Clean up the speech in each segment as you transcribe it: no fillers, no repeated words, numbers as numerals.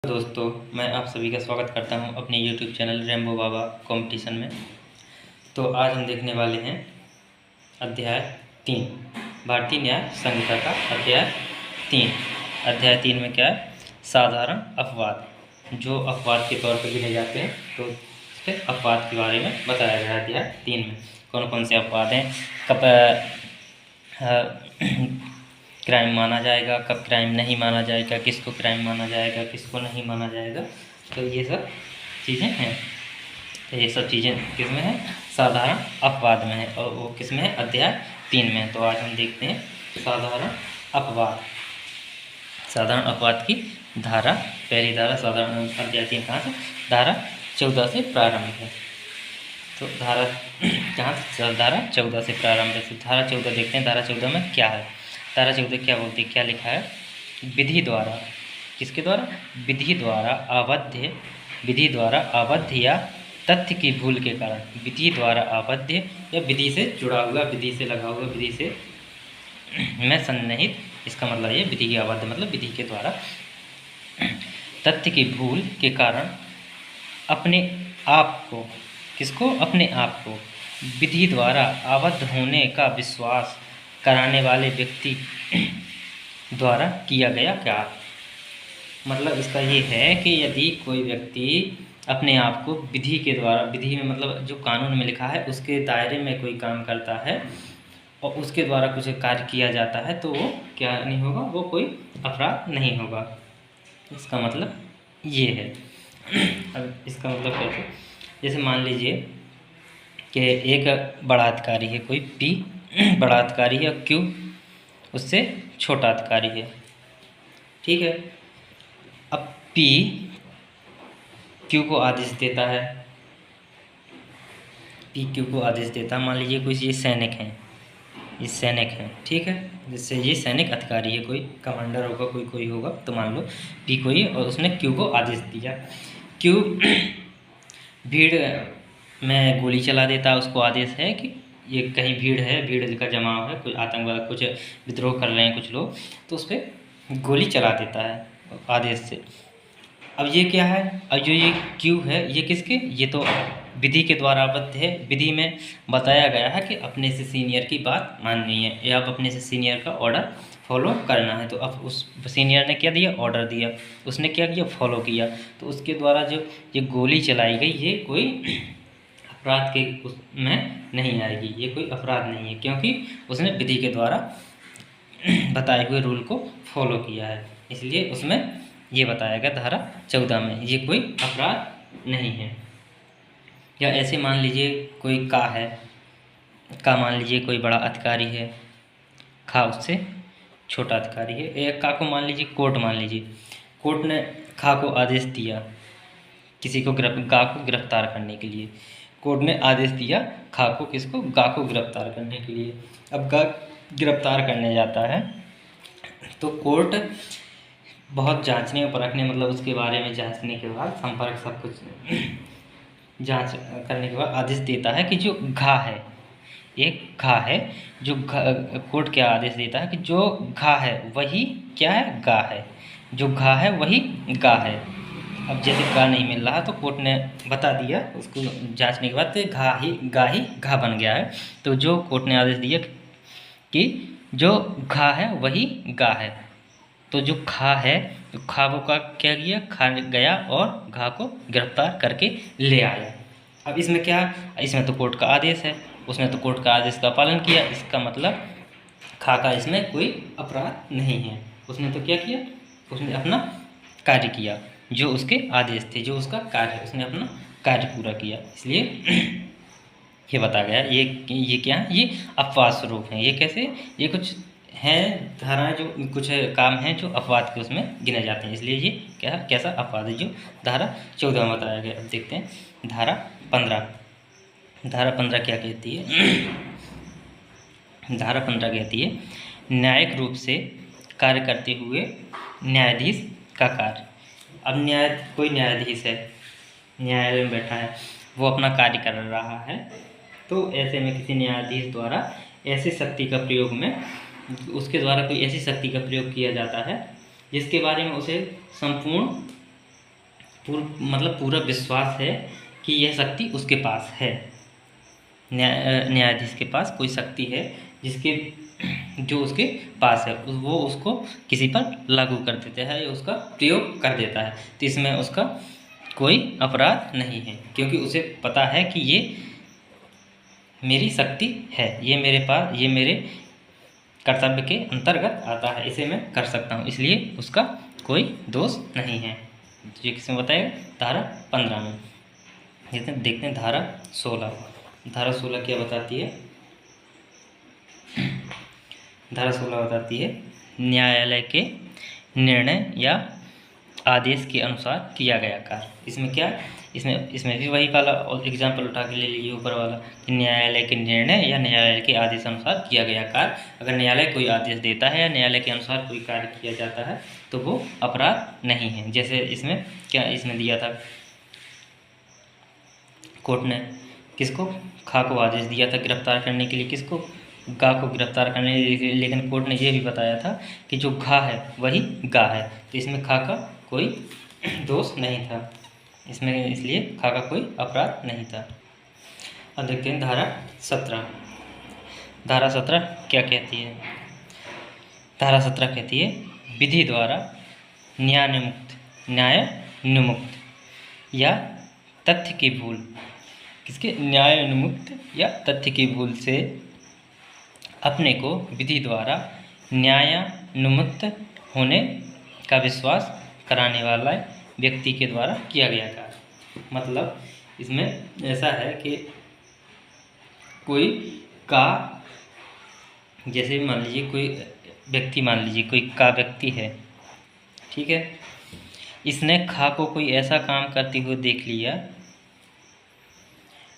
दोस्तों, मैं आप सभी का स्वागत करता हूं अपने YouTube चैनल रेम्बो बाबा कंपटीशन में। तो आज हम देखने वाले हैं अध्याय 3 भारतीय न्याय संहिता का अध्याय 3। अध्याय 3 में क्या है? साधारण अपवाद, जो अपवाद के तौर पर गिने जाते हैं। तो इस पर अपवाद के बारे में बताया गया है अध्याय 3 में। कौन कौन से अपवाद हैं, कब क्राइम माना जाएगा, कब क्राइम नहीं माना जाएगा, किसको क्राइम माना जाएगा, किसको नहीं माना जाएगा। तो ये सब चीज़ें हैं। तो ये सब चीज़ें किस में है? साधारण अपवाद में है। और वो किस में है? अध्याय 3 में। तो आज हम देखते हैं साधारण अपवाद। साधारण अपवाद की धारा, पहली धारा साधारण अध्याय 3 कहाँ से? धारा 14 से प्रारंभ है। तो धारा कहाँ से? धारा 14 से प्रारंभ है। तो धारा 14 देखते हैं। धारा 14 में क्या है? धारा 14 क्या बोलती है, क्या लिखा है? विधि द्वारा, किसके द्वारा? विधि द्वारा आबद्ध या तथ्य की भूल के कारण, विधि द्वारा आबद्ध या विधि से जुड़ा हुआ, विधि से लगा हुआ, विधि से में सन्निहित, इसका मतलब ये विधि की आबद्ध मतलब विधि के द्वारा तथ्य की भूल के कारण अपने आप को, किसको? अपने आप को विधि द्वारा आबद्ध होने का विश्वास कराने वाले व्यक्ति द्वारा किया गया क्या? मतलब इसका ये है कि यदि कोई व्यक्ति अपने आप को विधि के द्वारा, विधि में मतलब जो कानून में लिखा है उसके दायरे में कोई काम करता है और उसके द्वारा कुछ कार्य किया जाता है, तो वो क्या नहीं होगा? वो कोई अपराध नहीं होगा। इसका मतलब ये है। अब इसका मतलब कैसे? जैसे मान लीजिए कि एक बड़ाधिकारी है, कोई पी बड़ाधिकारी है, क्यू उससे छोटा अधिकारी है, ठीक है। अब पी क्यू को आदेश देता है, पी क्यू को आदेश देता है। मान लीजिए कोई ये सैनिक हैं, ये सैनिक हैं, ठीक है। जिससे ये सैनिक अधिकारी है, कोई कमांडर होगा, कोई होगा। तो मान लो पी कोई, और उसने क्यू को आदेश दिया। क्यू भीड़ में गोली चला देता है। उसको आदेश है कि ये कहीं भीड़ है, भीड़ का जमाव है, कुछ आतंकवाद, कुछ विद्रोह कर रहे हैं कुछ लोग, तो उस पर गोली चला देता है आदेश से। अब ये क्या है? अब जो ये क्यू है, ये किसके? ये तो विधि के द्वारा आबद्ध है। विधि में बताया गया है कि अपने से सीनियर की बात माननी है या अब अपने से सीनियर का ऑर्डर फॉलो करना है। तो अब उस सीनियर ने क्या दिया? ऑर्डर दिया। उसने क्या किया? फॉलो किया। तो उसके द्वारा जो ये गोली चलाई गई, ये कोई अपराध के उसमें नहीं आएगी, ये कोई अपराध नहीं है, क्योंकि उसने विधि के द्वारा बताए हुए रूल को फॉलो किया है। इसलिए उसमें ये बताया गया धारा 14 में, ये कोई अपराध नहीं है। या ऐसे मान लीजिए कोई का है, का मान लीजिए कोई बड़ा अधिकारी है, खा उससे छोटा अधिकारी है। एक का को मान लीजिए कोर्ट, मान लीजिए कोर्ट ने खा को आदेश दिया किसी को गा को गिरफ्तार करने के लिए। कोर्ट ने आदेश दिया खा को, किसको? गा को गिरफ्तार करने के लिए। अब गा गिरफ्तार करने जाता है तो कोर्ट बहुत जांचने और परखने, मतलब उसके बारे में जांचने के बाद, संपर्क सब कुछ जांच करने के बाद आदेश देता है कि जो घा है, एक घा है, जो कोर्ट क्या आदेश देता है कि जो घा है वही क्या है? गा है। जो घा है वही गा है। अब जैसे गा नहीं मिल रहा तो कोर्ट ने बता दिया, उसको जांचने के बाद गा ही घा बन गया है। तो जो कोर्ट ने आदेश दिया कि जो घा है वही गा है, तो जो खा है, तो खा वो का क्या किया? खा गया और घा को गिरफ्तार करके ले आया। अब इसमें क्या? इसमें तो कोर्ट का आदेश है, उसने तो कोर्ट का आदेश का पालन किया। इसका मतलब खा का इसमें कोई अपराध नहीं है। उसने तो क्या किया? उसने अपना कार्य किया, जो उसके आदेश थे, जो उसका कार्य है, उसने अपना कार्य पूरा किया। इसलिए ये बताया गया। ये क्या है? ये अपवाद स्वरूप हैं। ये कैसे? ये कुछ हैं धाराएं, जो कुछ काम हैं जो अपवाद के उसमें गिने जाते हैं। इसलिए ये क्या, कैसा अपवाद है जो धारा 14 में बताया गया। अब देखते हैं धारा 15। धारा 15 क्या कहती है? धारा 15 कहती है न्यायिक रूप से कार्य करते हुए न्यायाधीश का कार्य। अब कोई न्यायाधीश है, न्यायालय में बैठा है, वो अपना कार्य कर रहा है, तो ऐसे में किसी न्यायाधीश द्वारा ऐसी शक्ति का प्रयोग में, उसके द्वारा कोई ऐसी शक्ति का प्रयोग किया जाता है जिसके बारे में उसे संपूर्ण मतलब पूरा विश्वास है कि यह शक्ति उसके पास है। न्यायाधीश के पास कोई शक्ति है जिसके जो उसके पास है, वो उसको किसी पर लागू कर देता है या उसका प्रयोग कर देता है, तो इसमें उसका कोई अपराध नहीं है, क्योंकि उसे पता है कि ये मेरी शक्ति है, ये मेरे पास, ये मेरे कर्तव्य के अंतर्गत आता है, इसे मैं कर सकता हूँ, इसलिए उसका कोई दोष नहीं है। तो ये किसमें बताएगा? धारा 15 में। देखते हैं धारा 16। धारा 16 क्या बताती है? धारा 16 बताती है न्यायालय के निर्णय या आदेश के अनुसार किया गया कार्य। इसमें क्या? इसमें भी वही वाला एग्जाम्पल उठा के ले लीजिए ऊपर वाला कि न्यायालय के निर्णय या न्यायालय के आदेश अनुसार किया गया कार्य। अगर न्यायालय कोई आदेश देता है या न्यायालय के अनुसार कोई कार्य किया जाता है तो वो अपराध नहीं है। जैसे इसमें क्या इसमें दिया था, कोर्ट ने किसको? खा को आदेश दिया था गिरफ्तार करने के लिए, किसको? गा को गिरफ्तार करने के लिए, लेकिन कोर्ट ने यह भी बताया था कि जो घा है वही गा है, तो इसमें खा का कोई दोष नहीं था इसमें, इसलिए खा का कोई अपराध नहीं था। अब देखते हैं धारा 17। धारा 17 क्या कहती है? धारा 17 कहती है विधि द्वारा न्याय निमुक्त या तथ्य की भूल, किसके? न्याय निमुक्त या तथ्य की भूल से अपने को विधि द्वारा न्यायानुमुक्त होने का विश्वास कराने वाला व्यक्ति के द्वारा किया गया कार्य। मतलब इसमें ऐसा है कि कोई का, जैसे मान लीजिए कोई व्यक्ति, मान लीजिए कोई का व्यक्ति है, ठीक है, इसने खा को कोई ऐसा काम करते हुए देख लिया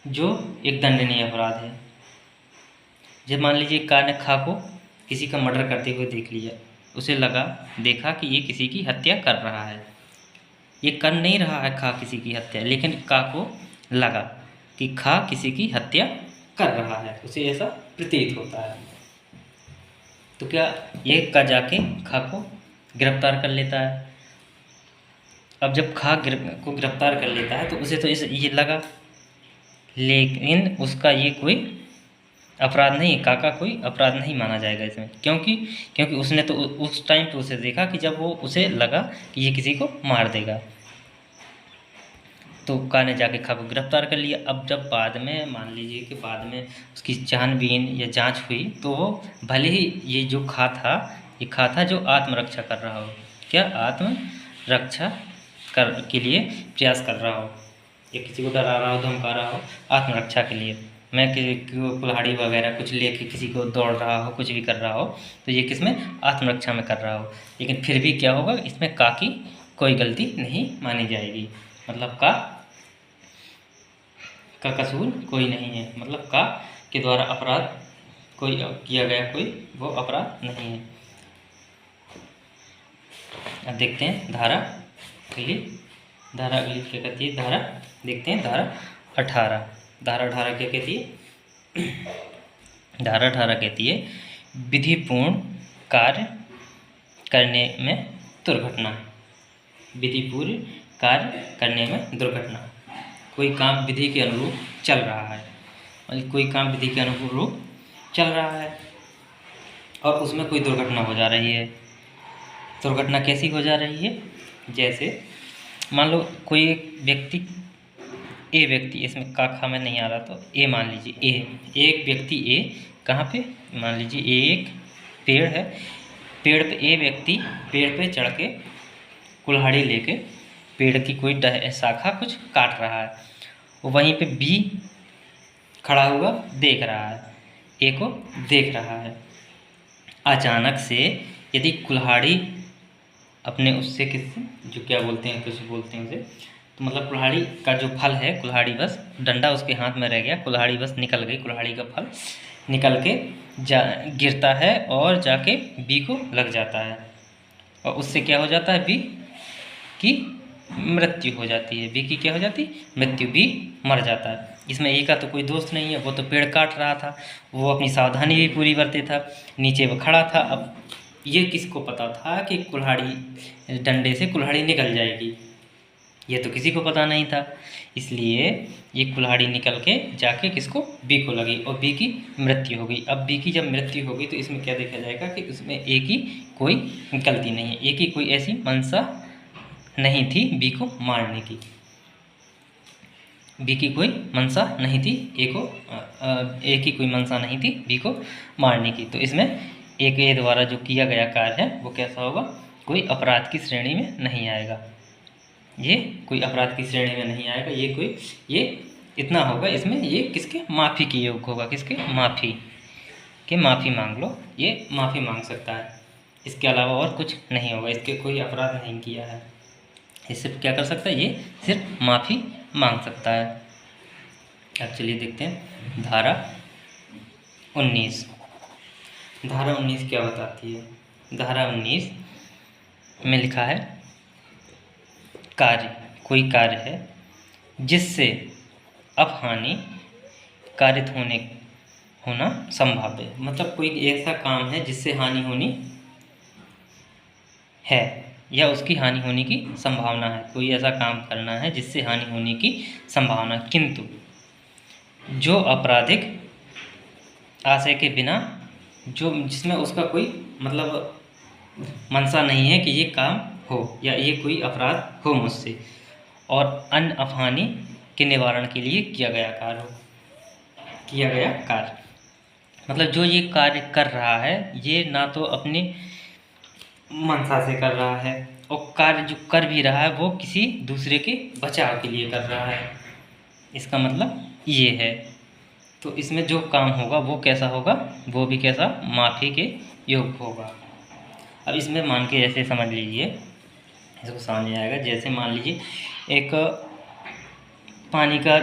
जो एक दंडनीय अपराध है। जब मान लीजिए का ने खा को किसी का मर्डर करते हुए देख लिया, उसे देखा कि ये किसी की हत्या कर रहा है, ये कर नहीं रहा है खा किसी की हत्या, लेकिन का को लगा कि खा किसी की हत्या कर रहा है, उसे ऐसा प्रतीत होता है, तो क्या ये का जाके खा को गिरफ्तार कर लेता है। अब जब खा को गिरफ्तार कर लेता है तो उसे तो ये लगा, लेकिन उसका ये कोई अपराध नहीं, काका कोई अपराध नहीं माना जाएगा इसमें, क्योंकि उसने तो उस टाइम पे उसे देखा कि जब वो उसे लगा कि ये किसी को मार देगा, तो का ने जाके खा को गिरफ्तार कर लिया। अब जब बाद में मान लीजिए कि बाद में उसकी छानबीन या जांच हुई, तो वो भले ही ये जो खा था जो आत्मरक्षा कर रहा हो, क्या आत्मरक्षा के लिए प्रयास कर रहा हो, या किसी को डरा रहा हो, धमका रहा हो आत्मरक्षा के लिए, मैं कुल्हाड़ी वगैरह कुछ लेके किसी को दौड़ रहा हो, कुछ भी कर रहा हो, तो ये किसमें? आत्मरक्षा में कर रहा हो। लेकिन फिर भी क्या होगा, इसमें का की कोई गलती नहीं मानी जाएगी, मतलब का कसूर कोई नहीं है, मतलब का के द्वारा अपराध कोई किया गया कोई वो अपराध नहीं है। अब देखते हैं धारा अगली क्या कहती है? धारा देखते हैं धारा 18। धारा 18 क्या कहती है? धारा 18 कहती है विधिपूर्ण कार्य करने में दुर्घटना। विधिपूर्ण कार्य करने में दुर्घटना, कोई काम विधि के अनुरूप चल रहा है, और कोई काम विधि के अनुरूप चल रहा है और उसमें कोई दुर्घटना हो जा रही है। दुर्घटना कैसी हो जा रही है? जैसे मान लो कोई व्यक्ति, ए व्यक्ति, इसमें का खा में नहीं आ रहा, तो ए मान लीजिए, एक व्यक्ति ए कहाँ पे, मान लीजिए एक पेड़ है, पेड़ पे ए व्यक्ति पेड़ पे चढ़ के कुल्हाड़ी लेके पेड़ की कोई शाखा कुछ काट रहा है, वहीं पे बी खड़ा हुआ देख रहा है, ए को देख रहा है। अचानक से यदि कुल्हाड़ी अपने उससे किससे, जो क्या बोलते हैं, कुछ बोलते हैं उसे, तो मतलब कुल्हाड़ी का जो फल है, कुल्हाड़ी बस डंडा उसके हाथ में रह गया, कुल्हाड़ी बस निकल गई, कुल्हाड़ी का फल निकल के गिरता है और जाके बी को लग जाता है, और उससे क्या हो जाता है? बी की मृत्यु हो जाती है। बी की क्या हो जाती? मृत्यु, बी मर जाता है। इसमें ए का तो कोई दोस्त नहीं है, वो तो पेड़ काट रहा था, वो अपनी सावधानी भी पूरी बरते था, नीचे वो खड़ा था। अब ये किसको पता था कि कुल्हाड़ी डंडे से कुल्हाड़ी निकल जाएगी? ये तो किसी को पता नहीं था, इसलिए ये कुल्हाड़ी निकल के जाके किसको, बी को लगी और बी की मृत्यु हो गई। अब बी की जब मृत्यु होगी तो इसमें क्या देखा जाएगा कि उसमें ए की कोई गलती नहीं है, ए की कोई ऐसी मंशा नहीं थी बी को मारने की, बी की कोई मंशा नहीं थी ए की कोई मंशा नहीं थी बी को मारने की। तो इसमें ए के द्वारा जो किया गया कार्य है वो कैसा होगा, कोई अपराध की श्रेणी में नहीं आएगा, ये कोई अपराध की श्रेणी में नहीं आएगा, ये इतना होगा, इसमें ये किसके माफ़ी की योग होगा, किसके माफ़ी मांग लो, ये माफ़ी मांग सकता है, इसके अलावा और कुछ नहीं होगा, इसके कोई अपराध नहीं किया है, ये सिर्फ क्या कर सकता है, ये सिर्फ माफ़ी मांग सकता है। अब चलिए देखते हैं धारा 19। धारा 19 क्या बताती है, धारा 19 में लिखा है कार्य, कोई कार्य है जिससे अपहानि कारित होना संभाव्य है, मतलब कोई ऐसा काम है जिससे हानि होनी है या उसकी हानि होने की संभावना है, कोई ऐसा काम करना है जिससे हानि होने की संभावना, किंतु जो आपराधिक आशय के बिना, जो जिसमें उसका कोई मतलब मंशा नहीं है कि ये काम हो या ये कोई अपराध हो मुझसे, और अन्य अपहानि के निवारण के लिए किया गया कार्य, मतलब जो ये कार्य कर रहा है ये ना तो अपनी मंशा से कर रहा है, और कार्य जो कर भी रहा है वो किसी दूसरे के बचाव के लिए कर रहा है, इसका मतलब ये है। तो इसमें जो काम होगा वो कैसा होगा, वो भी कैसा, माफ़ी के योग होगा। अब इसमें मान के जैसे समझ लीजिए, इसको समझ आएगा, जैसे मान लीजिए एक पानी का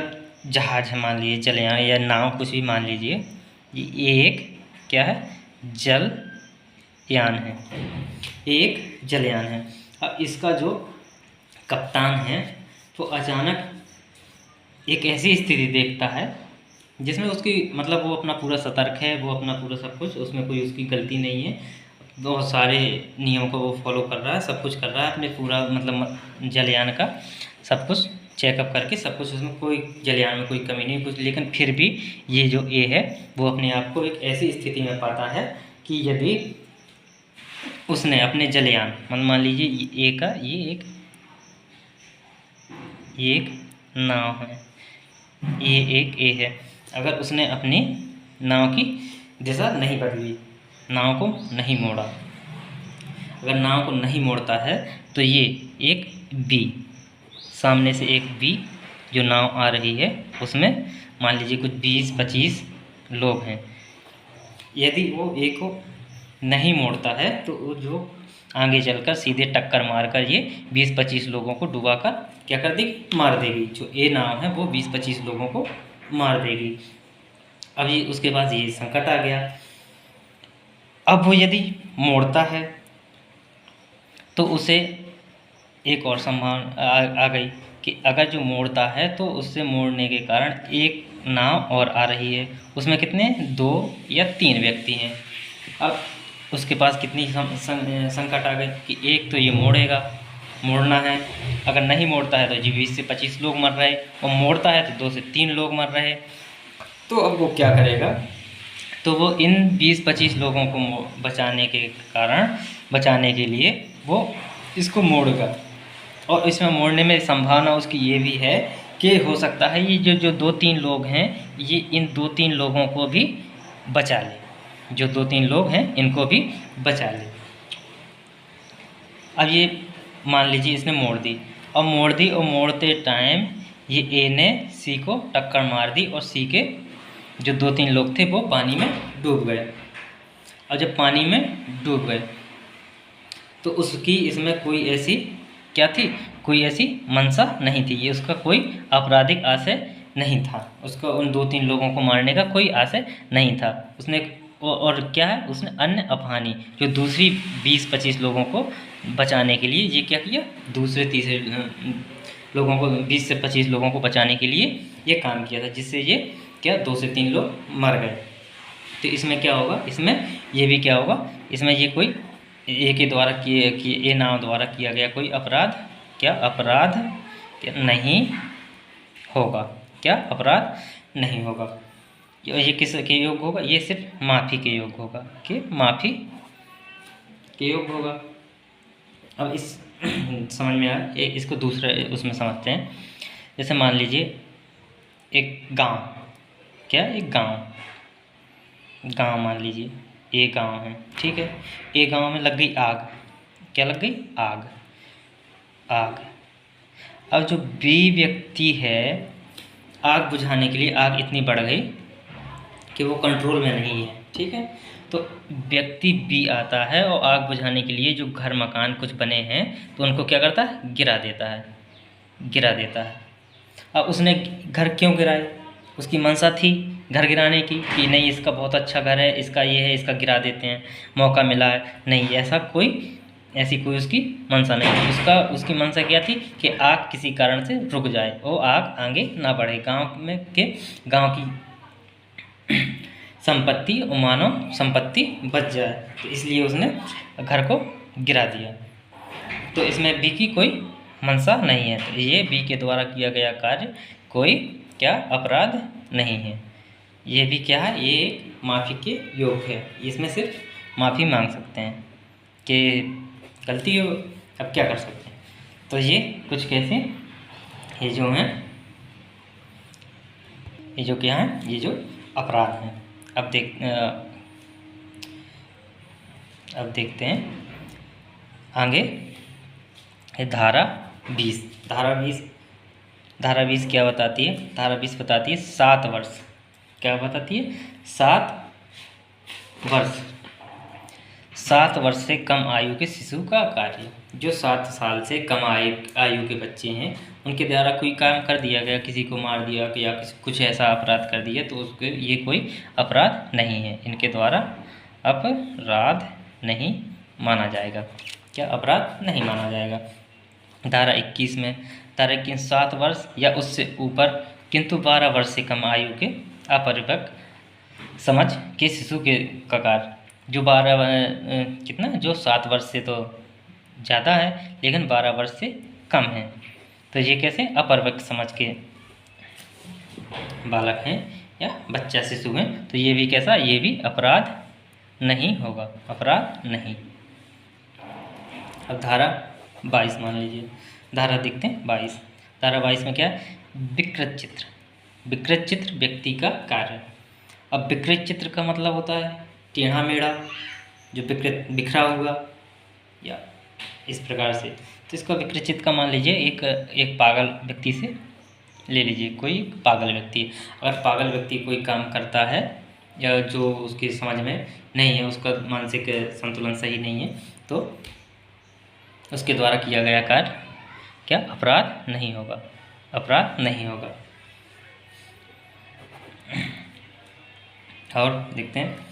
जहाज है, मान लीजिए जलयान या नाव, कुछ भी मान लीजिए, ये एक क्या है, जलयान है, एक जलयान है। अब इसका जो कप्तान है तो अचानक एक ऐसी स्थिति देखता है जिसमें उसकी मतलब वो अपना पूरा सतर्क है, वो अपना पूरा सब कुछ, उसमें कोई उसकी गलती नहीं है, बहुत सारे नियमों को वो फॉलो कर रहा है, सब कुछ कर रहा है, अपने पूरा मतलब जलयान का सब कुछ चेकअप करके सब कुछ, उसमें कोई जलयान में कोई कमी नहीं कुछ, लेकिन फिर भी ये जो ए है वो अपने आप को एक ऐसी स्थिति में पाता है कि यदि उसने अपने जलयान, मान लीजिए ए का ये एक नाव है, ये एक ए है, अगर उसने अपनी नाव की दिशा नहीं बदली, नाव को नहीं मोड़ा, अगर नाव को नहीं मोड़ता है तो ये एक बी, सामने से एक बी जो नाव आ रही है उसमें मान लीजिए कुछ 20-25 लोग हैं, यदि वो ए को नहीं मोड़ता है तो वो जो आगे चलकर सीधे टक्कर मारकर ये 20-25 लोगों को डुबाकर क्या कर देगी, मार देगी, जो ए नाव है वो 20-25 लोगों को मार देगी। अब ये उसके बाद ये संकट आ गया, अब वो यदि मोड़ता है तो उसे एक और संभावना आ गई कि अगर जो मोड़ता है तो उससे मोड़ने के कारण एक नाव और आ रही है, उसमें कितने 2 या 3 व्यक्ति हैं। अब उसके पास कितनी संकट आ गई कि एक तो ये मोड़ना है, अगर नहीं मोड़ता है तो जी 20 से 25 लोग मर रहे, और मोड़ता है तो 2 से 3 लोग मर रहे। तो अब वो क्या करेगा, तो वो इन 20-25 लोगों को बचाने के लिए वो इसको मोड़ेगा, और इसमें मोड़ने में संभावना उसकी ये भी है कि हो सकता है ये जो 2-3 लोग हैं ये इन 2-3 लोगों को भी बचा ले, जो 2-3 लोग हैं इनको भी बचा ले। अब ये मान लीजिए इसने मोड़ दी, और मोड़ते टाइम ये ए ने सी को टक्कर मार दी, और सी के जो 2-3 लोग थे वो पानी में डूब गए। और जब पानी में डूब गए तो उसकी इसमें कोई ऐसी क्या थी, कोई ऐसी मंशा नहीं थी, ये उसका कोई आपराधिक आशय नहीं था, उसका उन 2-3 लोगों को मारने का कोई आशय नहीं था। उसने और क्या है, उसने अन्य अपहानि जो दूसरी 20-25 लोगों को बचाने के लिए ये क्या किया, दूसरे तीसरे लोगों को 20 से 25 लोगों को बचाने के लिए ये काम किया था, जिससे ये क्या 2 से 3 लोग मर गए। तो इसमें क्या होगा, इसमें ये भी क्या होगा, इसमें ये कोई ए के द्वारा ए नाव द्वारा किया गया कोई अपराध क्या नहीं होगा, क्या अपराध नहीं होगा। ये किस के योग होगा, ये सिर्फ माफ़ी के योग होगा, कि माफ़ी के योग होगा। अब इस समझ में आया। इसको दूसरे उसमें समझते हैं। जैसे मान लीजिए एक गांव, क्या एक गांव मान लीजिए ये गांव है, ठीक है। ये गांव में लग गई आग, क्या लग गई, आग। अब जो बी व्यक्ति है, आग बुझाने के लिए आग इतनी बढ़ गई कि वो कंट्रोल में नहीं है, ठीक है। तो व्यक्ति बी आता है और आग बुझाने के लिए जो घर मकान कुछ बने हैं तो उनको क्या करता है, गिरा देता है। अब उसने घर क्यों गिराए, उसकी मंशा थी घर गिराने की कि नहीं इसका बहुत अच्छा घर है, इसका ये है, इसका गिरा देते हैं, मौका मिला है। नहीं, ऐसी कोई उसकी मंशा नहीं थी। उसकी मंशा क्या थी कि आग किसी कारण से रुक जाए और आग आगे ना बढ़े, गांव की संपत्ति और मानव संपत्ति बच जाए। तो इसलिए उसने घर को गिरा दिया। तो इसमें बी की कोई मंशा नहीं है, तो ये बी के द्वारा किया गया कार्य कोई क्या अपराध नहीं है। ये भी क्या है, ये एक माफ़ी के योग है। इसमें सिर्फ माफ़ी मांग सकते हैं कि गलती हो, अब क्या कर सकते हैं। तो ये कुछ कैसे, ये जो हैं, ये जो क्या है, ये जो अपराध हैं। अब देखते हैं आगे। धारा 20 धारा 20 क्या बताती है, धारा 20 बताती है 7 वर्ष। क्या बताती है, 7 वर्ष से कम आयु के शिशु का कार्य। जो 7 साल से कम आयु के बच्चे हैं उनके द्वारा कोई काम कर दिया गया, किसी को मार दिया या कुछ ऐसा अपराध कर दिया, तो उसके ये कोई अपराध नहीं है, इनके द्वारा अपराध नहीं माना जाएगा। क्या अपराध नहीं माना जाएगा। धारा 21 में, धारा 21 7 वर्ष या उससे ऊपर किंतु 12 वर्ष से कम आयु के अपरिपक्व समझ के शिशु के ककार। जो 7 वर्ष से तो ज़्यादा है लेकिन 12 वर्ष से कम है, तो ये कैसे अपरिपक्व समझ के बालक हैं या बच्चा शिशु हैं, तो ये भी कैसा, ये भी अपराध नहीं होगा, अपराध नहीं। अब धारा 22 मान लीजिए, धारा देखते हैं 22। धारा 22 में क्या है, विकृत चित्र व्यक्ति का कार्य। अब विकृत चित्र का मतलब होता है टेढ़ा मेढ़ा, जो बिखरा हुआ या इस प्रकार से। तो इसका विकृत चित्र का मान लीजिए एक पागल व्यक्ति से ले लीजिए, कोई पागल व्यक्ति। अगर पागल व्यक्ति कोई काम करता है या जो उसकी समझ में नहीं है, उसका मानसिक संतुलन सही नहीं है, तो उसके द्वारा किया गया कार्य क्या अपराध नहीं होगा, अपराध नहीं होगा। और देखते हैं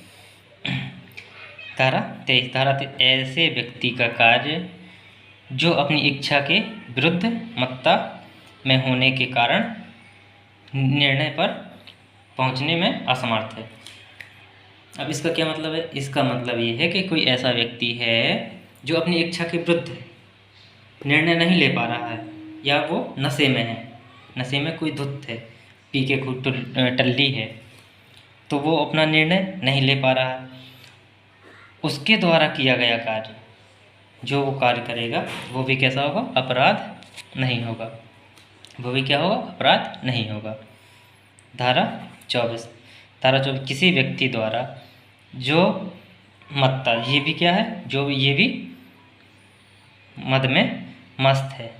धारा 23। ऐसे व्यक्ति का कार्य जो अपनी इच्छा के विरुद्ध मत्ता में होने के कारण निर्णय पर पहुंचने में असमर्थ है। अब इसका क्या मतलब है, इसका मतलब ये है कि कोई ऐसा व्यक्ति है जो अपनी इच्छा के विरुद्ध निर्णय नहीं ले पा रहा है, या वो नशे में है, नशे में कोई धुत है, पी के खुद टल्ली है, तो वो अपना निर्णय नहीं ले पा रहा है। उसके द्वारा किया गया कार्य, जो वो कार्य करेगा वो भी कैसा होगा, अपराध नहीं होगा, वो भी क्या होगा, अपराध नहीं होगा। धारा 24। किसी व्यक्ति द्वारा जो मत्ता, ये भी क्या है, जो ये भी मद में मस्त है,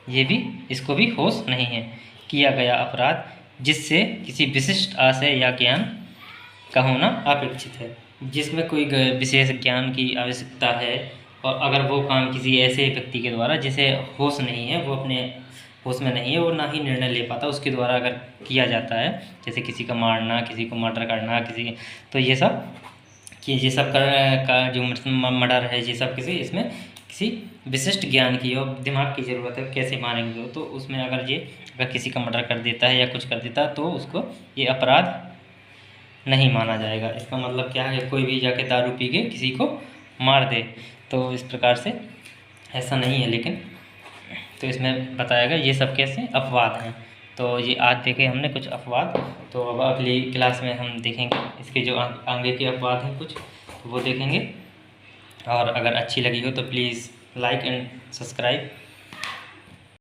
ये भी, इसको भी होश नहीं है, किया गया अपराध जिससे किसी विशिष्ट आशय या ज्ञान का होना अपेक्षित है। जिसमें कोई विशेष ज्ञान की आवश्यकता है, और अगर वो काम किसी ऐसे व्यक्ति के द्वारा जिसे होश नहीं है, वो अपने होश में नहीं है, वो ना ही निर्णय ले पाता, उसके द्वारा अगर किया जाता है, जैसे किसी का मारना, किसी को मर्डर करना, तो ये सब का जो मर्डर है, ये सब इसमें किसी विशिष्ट ज्ञान की और दिमाग की ज़रूरत है, कैसे मारेंगे तो उसमें अगर किसी का मर्डर कर देता है या कुछ कर देता है तो उसको ये अपराध नहीं माना जाएगा। इसका मतलब क्या है, कोई भी जाके दारू पी के किसी को मार दे, तो इस प्रकार से ऐसा नहीं है। लेकिन तो इसमें बताएगा ये सब कैसे अपवाद हैं। तो ये आज देखे हमने कुछ अपवाद, तो अब अगली क्लास में हम देखेंगे इसके जो आगे के अपवाद हैं कुछ, वो देखेंगे। और अगर अच्छी लगी हो तो प्लीज़ लाइक एंड सब्सक्राइब।